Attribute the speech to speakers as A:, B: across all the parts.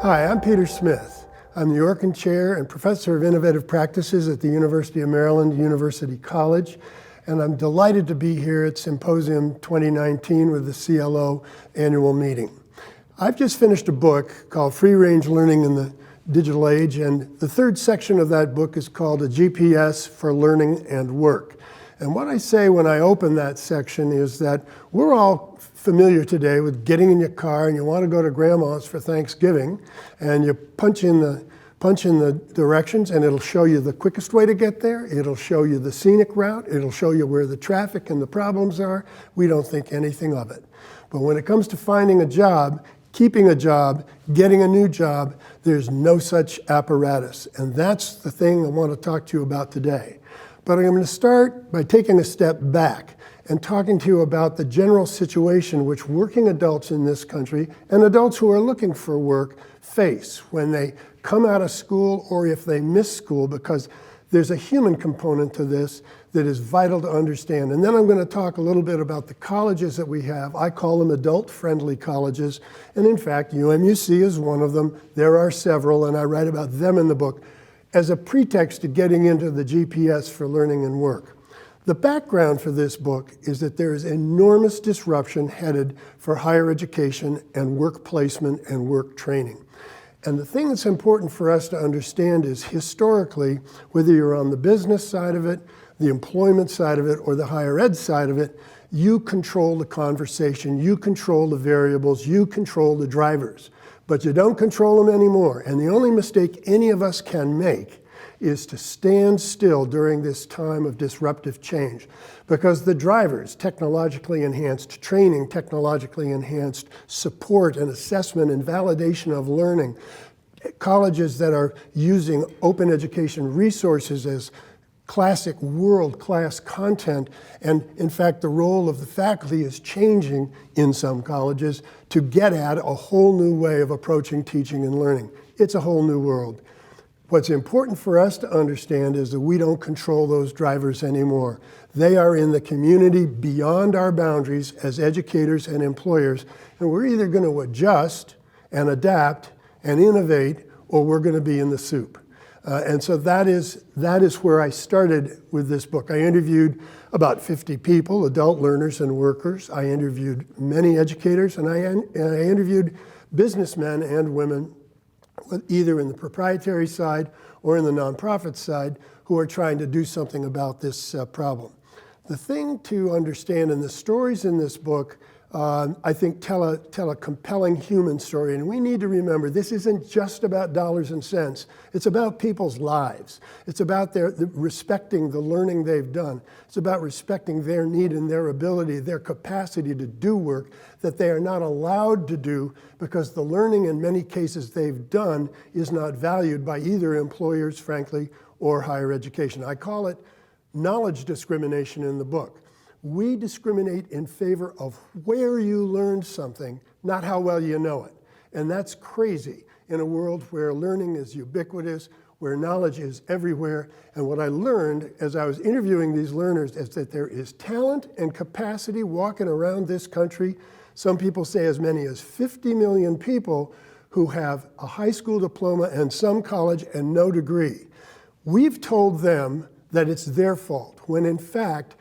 A: Hi, I'm Peter Smith. I'm the Orkin Chair and Professor of Innovative Practices at the University of Maryland University College, and I'm delighted to be here at Symposium 2019 with the CLO annual meeting. I've just finished a book called Free Range Learning in the Digital Age, and the third section of that book is called A GPS for Learning and Work. And what I say when I open that section is that we're all familiar today with getting in your car and you want to go to grandma's for Thanksgiving, and you punch in the directions and it'll show you the quickest way to get there. It'll show you the scenic route. It'll show you where the traffic and the problems are. We don't think anything of it. But when it comes to finding a job, keeping a job, getting a new job, there's no such apparatus. And that's the thing I want to talk to you about today. But I'm going to start by taking a step back and talking to you about the general situation which working adults in this country and adults who are looking for work face when they come out of school or if they miss school, because there's a human component to this that is vital to understand. And then I'm going to talk a little bit about the colleges that we have. I call them adult-friendly colleges, and in fact, UMUC is one of them. There are several, and I write about them in the book as a pretext to getting into the GPS for learning and work. The background for this book is that there is enormous disruption headed for higher education and work placement and work training. And the thing that's important for us to understand is historically, whether you're on the business side of it, the employment side of it, or the higher ed side of it, you control the conversation, you control the variables, you control the drivers. But you don't control them anymore. And the only mistake any of us can make is to stand still during this time of disruptive change, because the drivers, technologically enhanced training, technologically enhanced support and assessment and validation of learning, colleges that are using open education resources as classic world-class content, and in fact the role of the faculty is changing in some colleges to get at a whole new way of approaching teaching and learning. It's a whole new world. What's important for us to understand is that we don't control those drivers anymore. They are in the community beyond our boundaries as educators and employers, and we're either going to adjust and adapt and innovate, or we're going to be in the soup. And so that is where I started with this book. I interviewed about 50 people, adult learners and workers. I interviewed many educators, and I interviewed businessmen and women, either in the proprietary side or in the nonprofit side, who are trying to do something about this problem. The thing to understand, and the stories in this book, I think tell a compelling human story. And we need to remember, this isn't just about dollars and cents. It's about people's lives. It's about respecting the learning they've done. It's about respecting their need and their ability, their capacity to do work that they are not allowed to do because the learning in many cases they've done is not valued by either employers, frankly, or higher education. I call it knowledge discrimination in the book. We discriminate in favor of where you learned something, not how well you know it. And that's crazy in a world where learning is ubiquitous, where knowledge is everywhere. And what I learned as I was interviewing these learners is that there is talent and capacity walking around this country. Some people say as many as 50 million people who have a high school diploma and some college and no degree. We've told them that it's their fault, when in fact,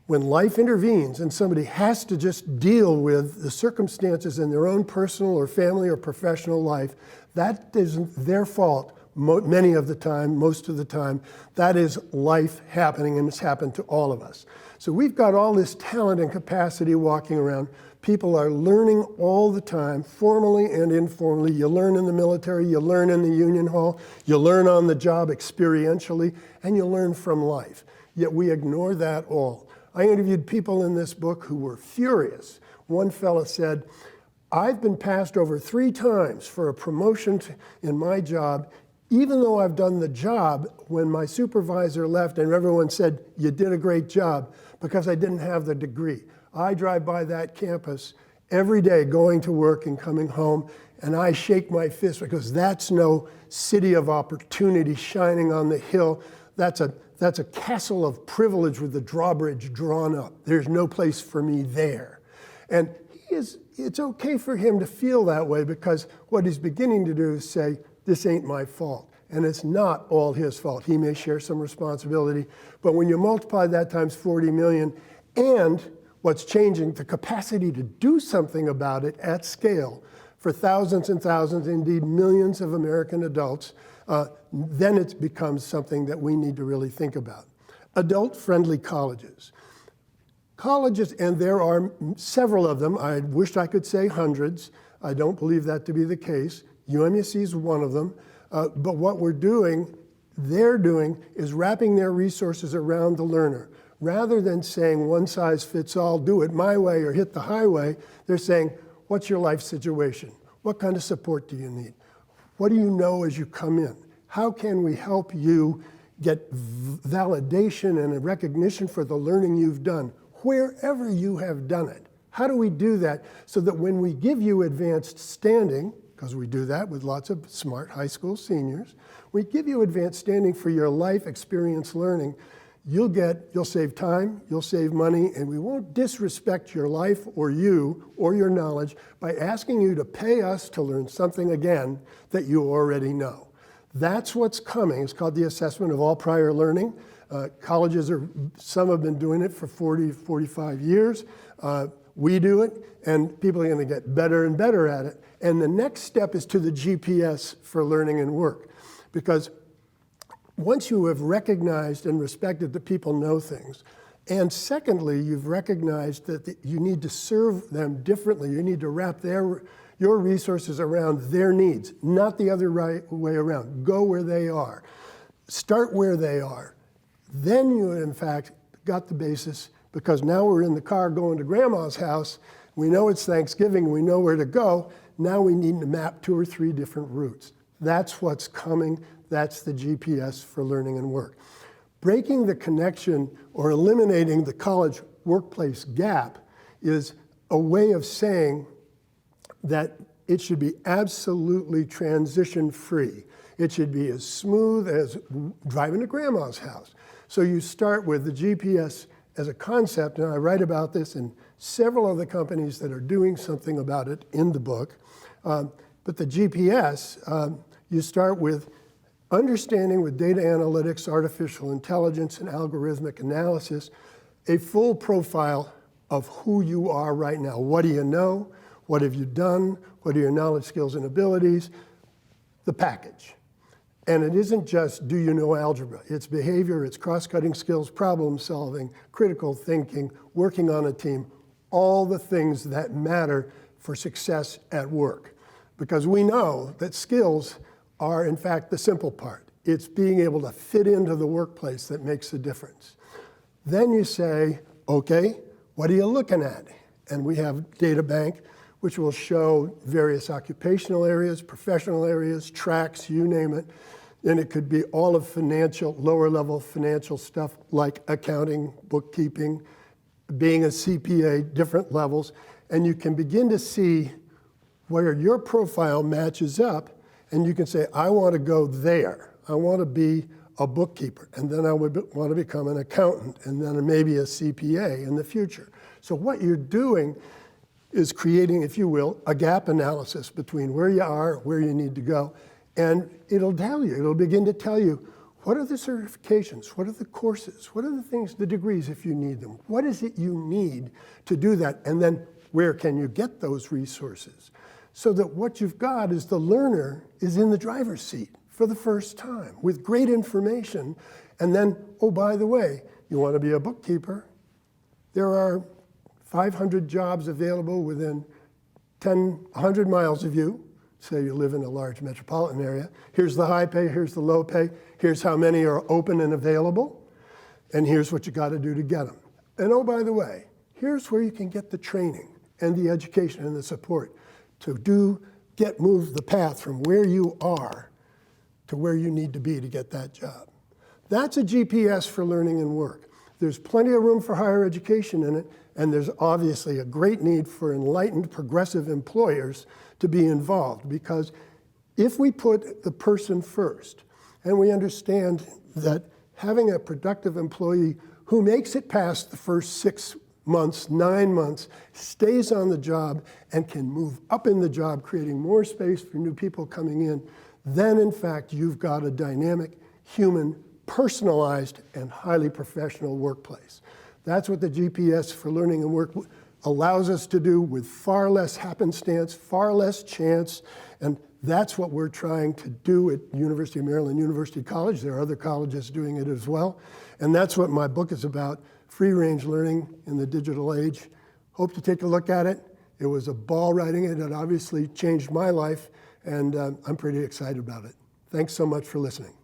A: when life intervenes and somebody has to just deal with the circumstances in their own personal or family or professional life, that isn't their fault many of the time, most of the time. That is life happening, and it's happened to all of us. So we've got all this talent and capacity walking around. People are learning all the time, formally and informally. You learn in the military, you learn in the union hall, you learn on the job experientially, and you learn from life. Yet we ignore that all. I interviewed people in this book who were furious. One fellow said, I've been passed over 3 times for a promotion in my job, even though I've done the job when my supervisor left and everyone said, you did a great job, because I didn't have the degree. I drive by that campus every day going to work and coming home, and I shake my fist because that's no city of opportunity shining on the hill. That's a castle of privilege with the drawbridge drawn up. There's no place for me there. And he it's okay for him to feel that way, because what he's beginning to do is say, this ain't my fault. And it's not all his fault. He may share some responsibility, but when you multiply that times 40 million, and what's changing, the capacity to do something about it at scale for thousands and thousands, indeed millions of American adults, then it becomes something that we need to really think about. Adult-friendly colleges. Colleges, and there are several of them. I wish I could say hundreds. I don't believe that to be the case. UMUC is one of them. But what they're doing is wrapping their resources around the learner. Rather than saying one size fits all, do it my way or hit the highway, they're saying, what's your life situation? What kind of support do you need? What do you know as you come in? How can we help you get validation and a recognition for the learning you've done, wherever you have done it? How do we do that so that when we give you advanced standing, because we do that with lots of smart high school seniors, we give you advanced standing for your life experience learning, you'll save time, you'll save money, and we won't disrespect your life or you or your knowledge by asking you to pay us to learn something again that you already know. That's what's coming. It's called the assessment of all prior learning. Colleges some have been doing it for 40, 45 years. We do it, and people are going to get better and better at it. And the next step is to the GPS for learning and work. Because once you have recognized and respected that people know things, and secondly, you've recognized that you need to serve them differently. You need to wrap your resources around their needs, not the other way around. Go where they are. Start where they are. Then you, in fact, got the basis, because now we're in the car going to grandma's house. We know it's Thanksgiving. We know where to go. Now we need to map 2 or 3 different routes. That's what's coming. That's the GPS for learning and work. Breaking the connection or eliminating the college workplace gap is a way of saying that it should be absolutely transition-free. It should be as smooth as driving to grandma's house. So you start with the GPS as a concept, and I write about this in several of the companies that are doing something about it in the book. But the GPS, you start with understanding with data analytics, artificial intelligence, and algorithmic analysis, a full profile of who you are right now. What do you know? What have you done? What are your knowledge, skills, and abilities? The package. And it isn't just, do you know algebra? It's behavior, it's cross-cutting skills, problem solving, critical thinking, working on a team, all the things that matter for success at work. Because we know that skills are, in fact, the simple part. It's being able to fit into the workplace that makes the difference. Then you say, okay, what are you looking at? And we have Data Bank, which will show various occupational areas, professional areas, tracks, you name it. And it could be all of financial, lower level financial stuff like accounting, bookkeeping, being a CPA, different levels. And you can begin to see where your profile matches up, and you can say, I want to go there. I want to be a bookkeeper, and then I would want to become an accountant, and then maybe a CPA in the future. So what you're doing is creating, if you will, a gap analysis between where you are, where you need to go, and it'll begin to tell you, what are the certifications? What are the courses? What are the things, the degrees if you need them? What is it you need to do that? And then where can you get those resources? So that what you've got is the learner is in the driver's seat for the first time with great information. And then, oh, by the way, you want to be a bookkeeper? There are 500 jobs available within 100 miles of you. Say you live in a large metropolitan area. Here's the high pay, here's the low pay, here's how many are open and available, and here's what you got to do to get them. And oh, by the way, here's where you can get the training and the education and the support to move the path from where you are to where you need to be to get that job. That's a GPS for learning and work. There's plenty of room for higher education in it, and there's obviously a great need for enlightened, progressive employers to be involved, because if we put the person first, and we understand that having a productive employee who makes it past the first 6 months, 9 months, stays on the job and can move up in the job, creating more space for new people coming in, then in fact you've got a dynamic, human, personalized, and highly professional workplace. That's what the GPS for Learning and Work allows us to do with far less happenstance, far less chance, and that's what we're trying to do at University of Maryland University College. There are other colleges doing it as well. And that's what my book is about, Free-Range Learning in the Digital Age. Hope to take a look at it. It was a ball writing it. It obviously changed my life, and I'm pretty excited about it. Thanks so much for listening.